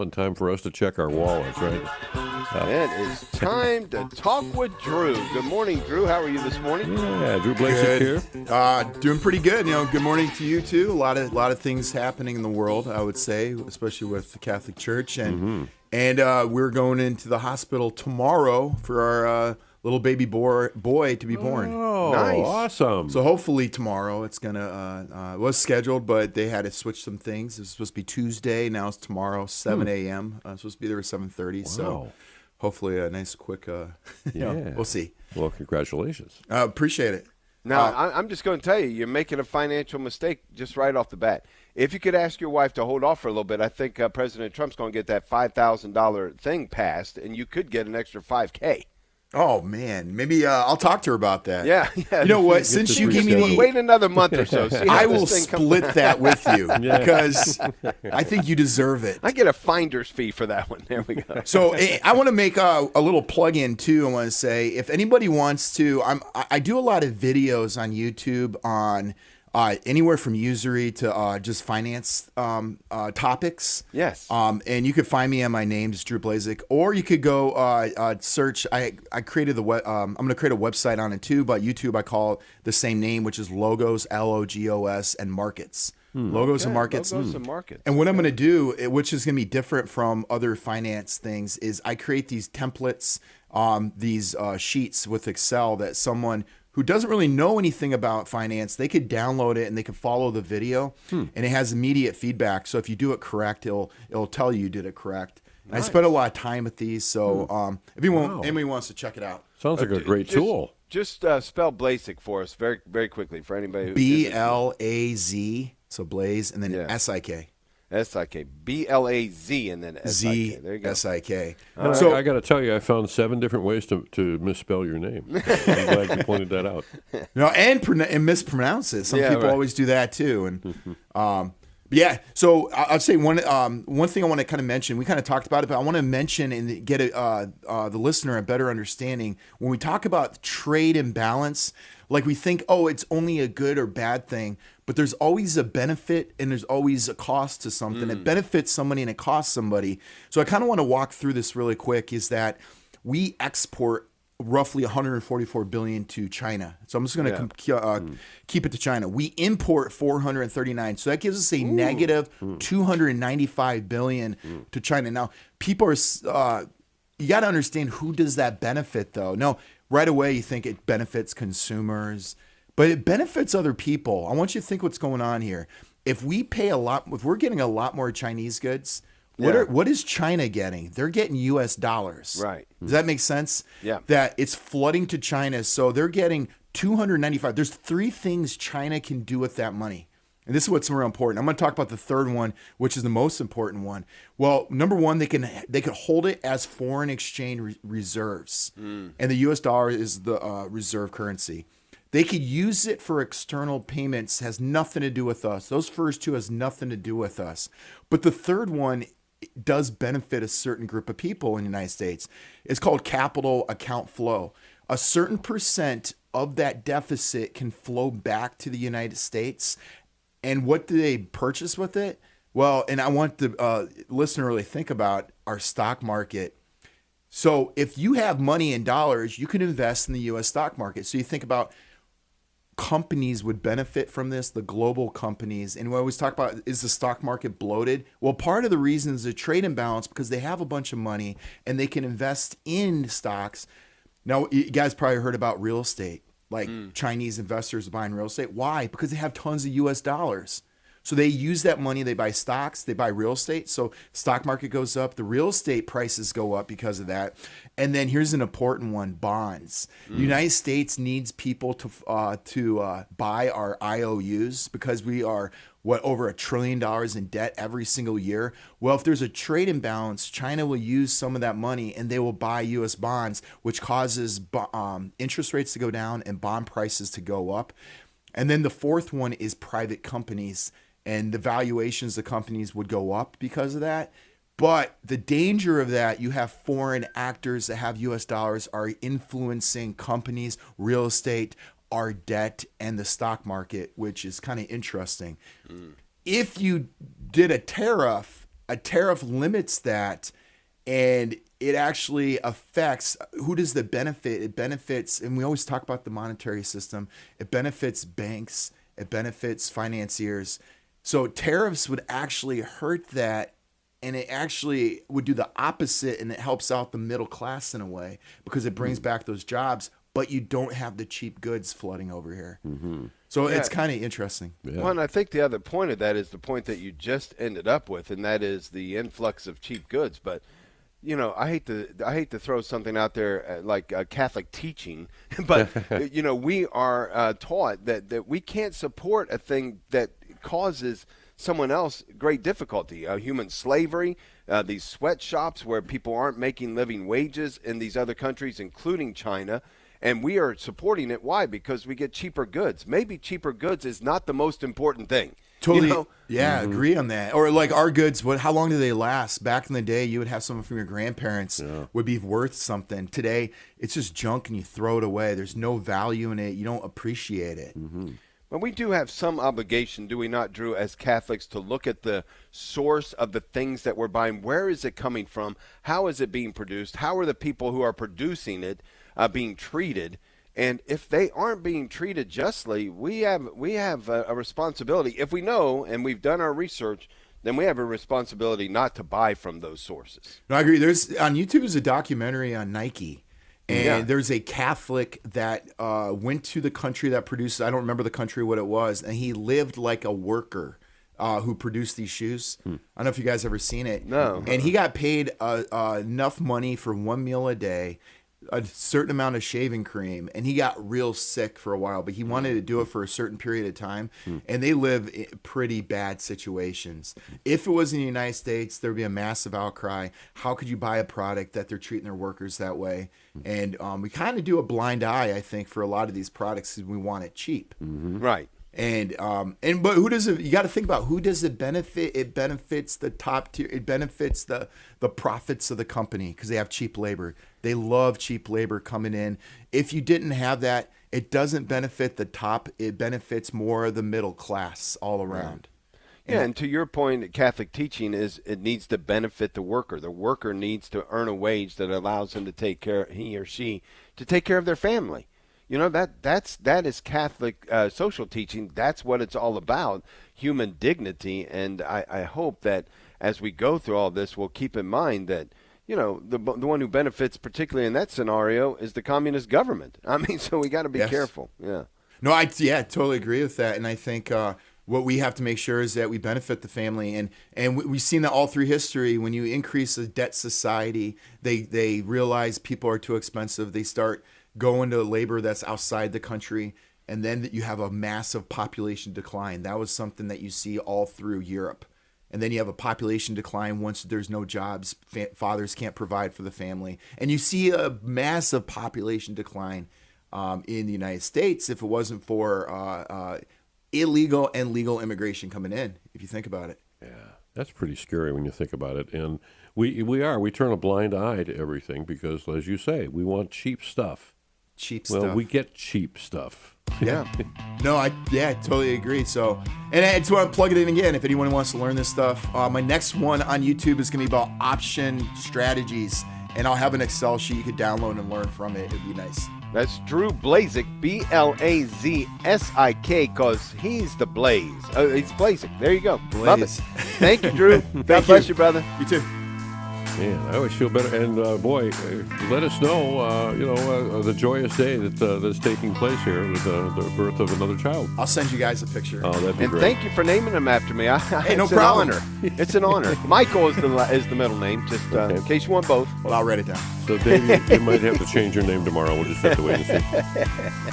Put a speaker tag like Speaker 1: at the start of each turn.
Speaker 1: Time for us to check our wallets, right?
Speaker 2: It is time to talk with Drew. Good morning, Drew. How are you this morning?
Speaker 1: Yeah, Drew Blazsik here.
Speaker 3: Doing pretty good. Good morning to you too. A lot of things happening in the world, I would say, especially with the Catholic Church, and we're going into the hospital tomorrow for our little baby boy to be born.
Speaker 1: Oh,
Speaker 2: nice.
Speaker 1: Awesome.
Speaker 3: So hopefully tomorrow it's gonna it was scheduled, but they had to switch some things. It was supposed to be Tuesday, now it's tomorrow, 7 a.m. Supposed to be there at 7:30.
Speaker 1: Wow.
Speaker 3: So hopefully a nice quick. We'll see.
Speaker 1: Well, congratulations.
Speaker 3: Appreciate it.
Speaker 2: Now, I'm just going to tell you, you're making a financial mistake just right off the bat. If you could ask your wife to hold off for a little bit, I think President Trump's going to get that $5,000 thing passed, and you could get an extra $5K.
Speaker 3: Oh man, maybe I'll talk to her about that.
Speaker 2: Yeah.
Speaker 3: You know what? Since you gave me
Speaker 2: wait another month or so. See how
Speaker 3: I
Speaker 2: this
Speaker 3: will
Speaker 2: thing
Speaker 3: split that with you because I think you deserve it.
Speaker 2: I get a finder's fee for that one. There we go.
Speaker 3: So I want to make a little plug-in too. I want to say if anybody wants to, I do a lot of videos on YouTube on anywhere from usury to just finance topics.
Speaker 2: Yes.
Speaker 3: And you could find me on my name, just Drew Blazsik, or you could go search. I created I'm going to create a website on it too, but YouTube I call it the same name, which is Logos, Logos, and Markets. Logos and Markets.
Speaker 2: Logos and Markets.
Speaker 3: And what I'm going to do, which is going to be different from other finance things, is I create these templates, these sheets with Excel that someone who doesn't really know anything about finance, they could download it and they could follow the video, and it has immediate feedback. So if you do it correct, it'll tell you did it correct. And I spent a lot of time with these, so if anybody wants to check it out.
Speaker 1: Sounds like a great tool.
Speaker 2: Just spell Blazsik for us very, very quickly for anybody who
Speaker 3: BLAZ, so Blaze, and then SIK.
Speaker 2: SIK. BLAZ and then SIK. There you go.
Speaker 3: SIK.
Speaker 1: So I got to tell you, I found 7 different ways to misspell your name. I'm glad you pointed that out.
Speaker 3: And mispronounce it. Some people always do that too. And so I'd say one thing I want to kind of mention. We kind of talked about it, but I want to mention and get the listener a better understanding when we talk about trade imbalance. Like we think, it's only a good or bad thing, but there's always a benefit and there's always a cost to something. It benefits somebody and it costs somebody. So I kind of want to walk through this really quick. Is that we export roughly 144 billion to China. So I'm just going to keep it to China. We import 439. So that gives us a negative 295 billion to China. Now, people are you got to understand, who does that benefit though? No, right away you think it benefits consumers, but it benefits other people. I want you to think what's going on here. If we're getting a lot more Chinese goods, what is China getting? They're getting US dollars.
Speaker 2: Right.
Speaker 3: Does that make sense?
Speaker 2: Yeah.
Speaker 3: That it's flooding to China. So they're getting 295. There's 3 things China can do with that money. And this is what's more important. I'm going to talk about the third one, which is the most important one. Well, number one, they can hold it as foreign exchange reserves. And the US dollar is the reserve currency. They could use it for external payments, has nothing to do with us. Those first 2 has nothing to do with us. But the third one does benefit a certain group of people in the United States. It's called capital account flow. A certain percent of that deficit can flow back to the United States. And what do they purchase with it? Well, and I want the listener to really think about our stock market. So if you have money in dollars, you can invest in the U.S. stock market. So you think about companies would benefit from this, the global companies. And we always talk about, is the stock market bloated? Well, part of the reason is a trade imbalance because they have a bunch of money and they can invest in stocks. Now, you guys probably heard about real estate, like Chinese investors buying real estate. Why? Because they have tons of US dollars. So they use that money, they buy stocks, they buy real estate. So stock market goes up, the real estate prices go up because of that. And then here's an important one, bonds. The United States needs people to buy our IOUs because we are over $1 trillion in debt every single year. Well, if there's a trade imbalance, China will use some of that money and they will buy US bonds, which causes interest rates to go down and bond prices to go up. And then the fourth one is private companies, and the valuations of companies would go up because of that. But the danger of that, you have foreign actors that have US dollars are influencing companies, real estate, our debt, and the stock market, which is kind of interesting. If you did a tariff a tariff limits that, and it actually affects who does the benefit. It benefits, and we always talk about the monetary system. It benefits banks. It benefits financiers. So tariffs would actually hurt that, and it actually would do the opposite, and it helps out the middle class in a way because it brings back those jobs, but you don't have the cheap goods flooding over here. So it's kind of interesting.
Speaker 2: Well, and I think the other point of that is the point that you just ended up with, and that is the influx of cheap goods. But you know, I hate to throw something out there like Catholic teaching, but you know, we are taught that we can't support a thing that causes someone else great difficulty. Human slavery, these sweatshops where people aren't making living wages in these other countries, including China. And we are supporting it. Why? Because we get cheaper goods. Maybe cheaper goods is not the most important thing.
Speaker 3: Totally.
Speaker 2: You know?
Speaker 3: Yeah, agree on that. Or like our goods, how long do they last? Back in the day, you would have someone from your grandparents would be worth something. Today, it's just junk and you throw it away. There's no value in it. You don't appreciate it.
Speaker 2: But we do have some obligation, do we not, Drew, as Catholics, to look at the source of the things that we're buying. Where is it coming from? How is it being produced? How are the people who are producing it being treated? And if they aren't being treated justly, we have a responsibility. If we know and we've done our research, then we have a responsibility not to buy from those sources.
Speaker 3: No, I agree. There's on YouTube is a documentary on Nike. And there's a Catholic that went to the country that produced, I don't remember the country, what it was, and he lived like a worker who produced these shoes. I don't know if you guys ever seen it.
Speaker 2: No.
Speaker 3: And he got paid enough money for one meal a day, a certain amount of shaving cream, and he got real sick for a while, but he wanted to do it for a certain period of time, and they live in pretty bad situations. If it was in the United States, there would be a massive outcry. How could you buy a product that they're treating their workers that way? And we kind of do a blind eye, I think, for a lot of these products because we want it cheap.
Speaker 2: Right.
Speaker 3: But who does it? You got to think about who does it benefit. It benefits the top tier. It benefits the profits of the company because they have cheap labor. They love cheap labor coming in. If you didn't have that, it doesn't benefit the top. It benefits more of the middle class all around.
Speaker 2: Yeah, and to your point, Catholic teaching is it needs to benefit the worker. The worker needs to earn a wage that allows him to take care, he or she, to take care of their family. You know, that is Catholic social teaching. That's what it's all about, human dignity. And I hope that as we go through all this, we'll keep in mind that, you know, the one who benefits, particularly in that scenario, is the communist government. I mean, so we got to be careful. Yeah.
Speaker 3: No, I totally agree with that. And I think what we have to make sure is that we benefit the family. And we've seen that all through history. When you increase a debt society, they realize people are too expensive. They start going to labor that's outside the country, and then you have a massive population decline. That was something that you see all through Europe. And then you have a population decline once there's no jobs, fathers can't provide for the family. And you see a massive population decline in the United States if it wasn't for illegal and legal immigration coming in, if you think about it.
Speaker 1: Yeah, that's pretty scary when you think about it. And we turn a blind eye to everything because, as you say, we want cheap stuff.
Speaker 3: Well,
Speaker 1: we get cheap stuff.
Speaker 3: Yeah. No, I totally agree. So, and I just want to plug it in again. If anyone wants to learn this stuff, my next one on YouTube is going to be about option strategies, and I'll have an Excel sheet you could download and learn from it. It'd be nice.
Speaker 2: That's Drew Blazsik, Blazsik, because he's the Blaze. He's Blazsik. There you go.
Speaker 3: Blaze.
Speaker 2: Love it. Thank you, Drew. God bless you, brother.
Speaker 3: You too.
Speaker 1: Man, I always feel better. And boy, let us know, the joyous day that's taking place here with the birth of another child.
Speaker 3: I'll send you guys a picture.
Speaker 1: Oh, that'd be
Speaker 2: and
Speaker 1: great.
Speaker 2: thank you for naming him after me.
Speaker 3: Hey, no
Speaker 2: it's
Speaker 3: problem.
Speaker 2: An honor. It's an honor. Michael is the middle name, just in case you want both.
Speaker 3: Well, I'll write it down.
Speaker 1: So, Dave, you might have to change your name tomorrow. We'll just have to wait and see.